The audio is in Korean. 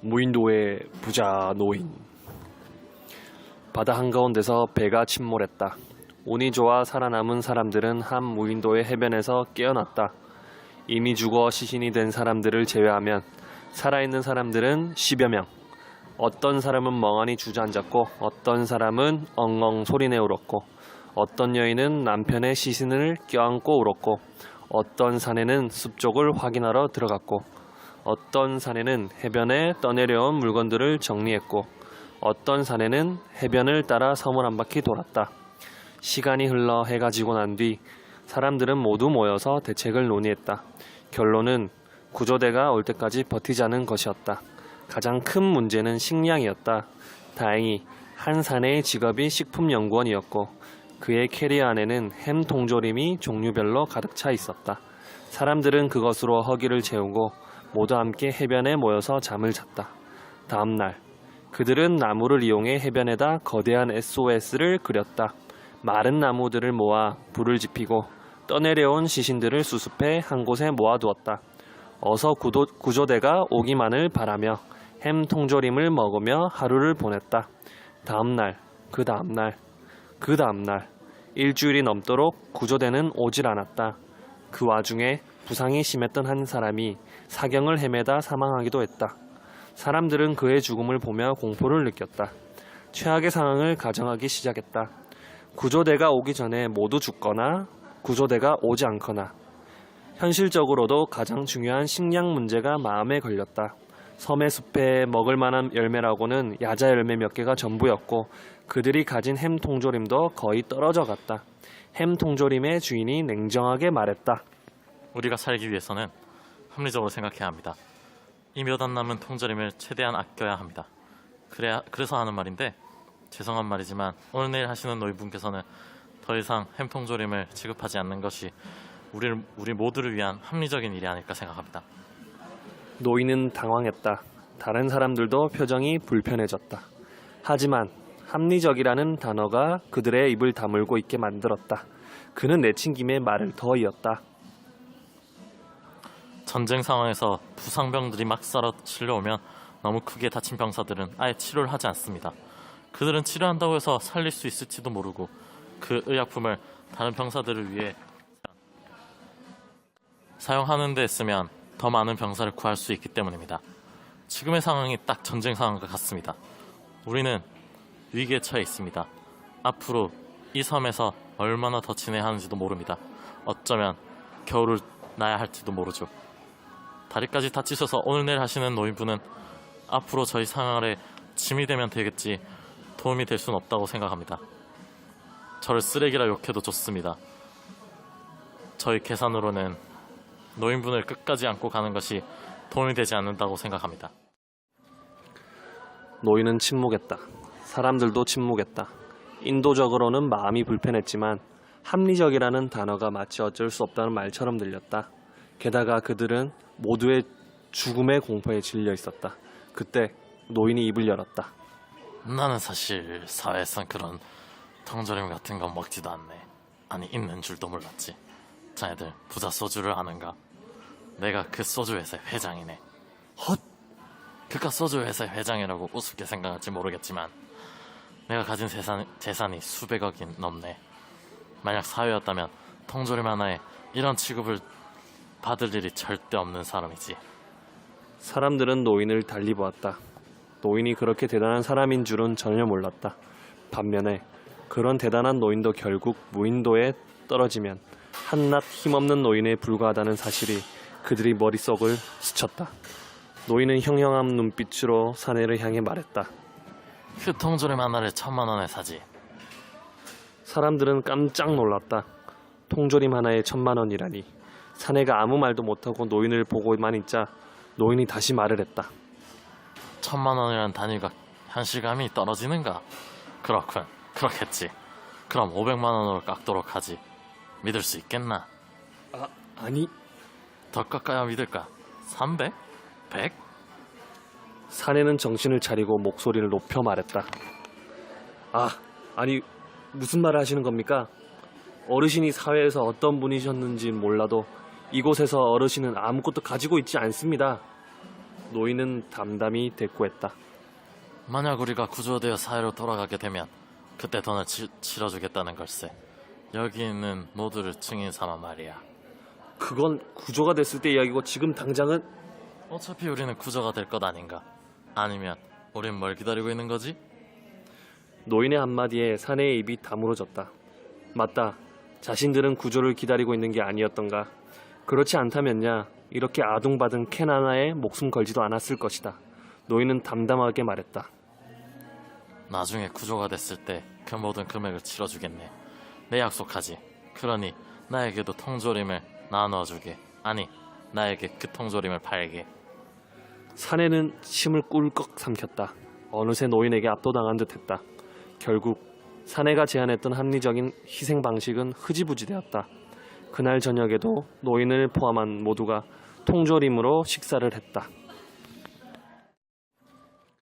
무인도의 부자 노인. 바다 한가운데서 배가 침몰했다. 운이 좋아 살아남은 사람들은 한 무인도의 해변에서 깨어났다. 이미 죽어 시신이 된 사람들을 제외하면 살아있는 사람들은 10여 명. 어떤 사람은 멍하니 주저앉았고 어떤 사람은 엉엉 소리내 울었고 어떤 여인은 남편의 시신을 껴안고 울었고 어떤 사내는 숲쪽을 확인하러 들어갔고 어떤 사내는 해변에 떠내려온 물건들을 정리했고 어떤 사내는 해변을 따라 섬을 한 바퀴 돌았다. 시간이 흘러 해가 지고 난 뒤 사람들은 모두 모여서 대책을 논의했다. 결론은 구조대가 올 때까지 버티자는 것이었다. 가장 큰 문제는 식량이었다. 다행히 한 사내의 직업이 식품연구원이었고 그의 캐리어 안에는 햄 통조림이 종류별로 가득 차 있었다. 사람들은 그것으로 허기를 채우고 모두 함께 해변에 모여서 잠을 잤다. 다음 날 그들은 나무를 이용해 해변에다 거대한 SOS를 그렸다. 마른 나무들을 모아 불을 지피고 떠내려온 시신들을 수습해 한 곳에 모아두었다. 어서 구조대가 오기만을 바라며 햄 통조림을 먹으며 하루를 보냈다. 다음 날, 그 다음 날, 그 다음 날 일주일이 넘도록 구조대는 오질 않았다. 그 와중에 부상이 심했던 한 사람이 사경을 헤매다 사망하기도 했다. 사람들은 그의 죽음을 보며 공포를 느꼈다. 최악의 상황을 가정하기 시작했다. 구조대가 오기 전에 모두 죽거나 구조대가 오지 않거나. 현실적으로도 가장 중요한 식량 문제가 마음에 걸렸다. 섬의 숲에 먹을 만한 열매라고는 야자 열매 몇 개가 전부였고 그들이 가진 햄 통조림도 거의 떨어져 갔다. 햄 통조림의 주인이 냉정하게 말했다. 우리가 살기 위해서는 합리적으로 생각해야 합니다. 이 몇 안 남은 통조림을 최대한 아껴야 합니다. 그래서 하는 말인데 죄송한 말이지만 오늘 내일 하시는 노인분께서는 더 이상 햄 통조림을 지급하지 않는 것이 우리 모두를 위한 합리적인 일이 아닐까 생각합니다. 노인은 당황했다. 다른 사람들도 표정이 불편해졌다. 하지만 합리적이라는 단어가 그들의 입을 다물고 있게 만들었다. 그는 내친 김에 말을 더 이었다. 전쟁 상황에서 부상병들이 막 썰어 실려오면 너무 크게 다친 병사들은 아예 치료를 하지 않습니다. 그들은 치료한다고 해서 살릴 수 있을지도 모르고 그 의약품을 다른 병사들을 위해 사용하는 데 쓰면 더 많은 병사를 구할 수 있기 때문입니다. 지금의 상황이 딱 전쟁 상황과 같습니다. 우리는 위기에 처해 있습니다. 앞으로 이 섬에서 얼마나 더 지내야 하는지도 모릅니다. 어쩌면 겨울을 나야 할지도 모르죠. 다리까지 다치셔서 오늘 내일 하시는 노인분은 앞으로 저희 생활에 짐이 되면 되겠지 도움이 될 수는 없다고 생각합니다. 저를 쓰레기라 욕해도 좋습니다. 저희 계산으로는 노인분을 끝까지 안고 가는 것이 도움이 되지 않는다고 생각합니다. 노인은 침묵했다. 사람들도 침묵했다. 인도적으로는 마음이 불편했지만 합리적이라는 단어가 마치 어쩔 수 없다는 말처럼 들렸다. 게다가 그들은 모두의 죽음의 공포에 질려 있었다. 그때 노인이 입을 열었다. 나는 사실 사회에선 그런 통조림 같은 건 먹지도 않네. 아니 있는 줄도 몰랐지. 자네들 부자 소주를 아는가? 내가 그 소주 회사의 회장이네. 헛! 그깟 소주 회사의 회장이라고 우습게 생각할지 모르겠지만 내가 가진 재산이 수백억이 넘네. 만약 사회였다면 통조림 하나에 이런 취급을 받을 일이 절대 없는 사람이지. 사람들은 노인을 달리 보았다. 노인이 그렇게 대단한 사람인 줄은 전혀 몰랐다. 반면에 그런 대단한 노인도 결국 무인도에 떨어지면 한낱 힘없는 노인에 불과하다는 사실이 그들이 머릿속을 스쳤다. 노인은 형형한 눈빛으로 사내를 향해 말했다. 그 통조림 하나를 1,000만 원에 사지. 사람들은 깜짝 놀랐다. 통조림 하나에 1,000만 원이라니. 사내가 아무 말도 못하고 노인을 보고만 있자 노인이 다시 말을 했다. 1,000만 원이라는 단위가 현실감이 떨어지는가? 그렇군. 그렇겠지. 그럼 500만 원으로 깎도록 하지. 믿을 수 있겠나? 아니. 더 깎아야 믿을까? 300? 100? 사내는 정신을 차리고 목소리를 높여 말했다. 아니 무슨 말을 하시는 겁니까? 어르신이 사회에서 어떤 분이셨는지 몰라도 이곳에서 어르신은 아무것도 가지고 있지 않습니다. 노인은 담담히 대꾸했다. 만약 우리가 구조되어 사회로 돌아가게 되면 그때 돈을 치러주겠다는 걸세. 여기 있는 모두를 증인 삼아 말이야. 그건 구조가 됐을 때 이야기고 지금 당장은 어차피 우리는 구조가 될 것 아닌가? 아니면 우린 뭘 기다리고 있는 거지? 노인의 한마디에 사내의 입이 다물어졌다. 맞다. 자신들은 구조를 기다리고 있는 게 아니었던가. 그렇지 않다면야 이렇게 아둥바둥 캔 하나에 목숨 걸지도 않았을 것이다. 노인은 담담하게 말했다. 나중에 구조가 됐을 때 그 모든 금액을 치러주겠네. 내 약속하지. 그러니 나에게도 통조림을 나눠주게. 아니, 나에게 그 통조림을 팔게. 사내는 침을 꿀꺽 삼켰다. 어느새 노인에게 압도당한 듯했다. 결국 사내가 제안했던 합리적인 희생 방식은 흐지부지 되었다. 그날 저녁에도 노인을 포함한 모두가 통조림으로 식사를 했다.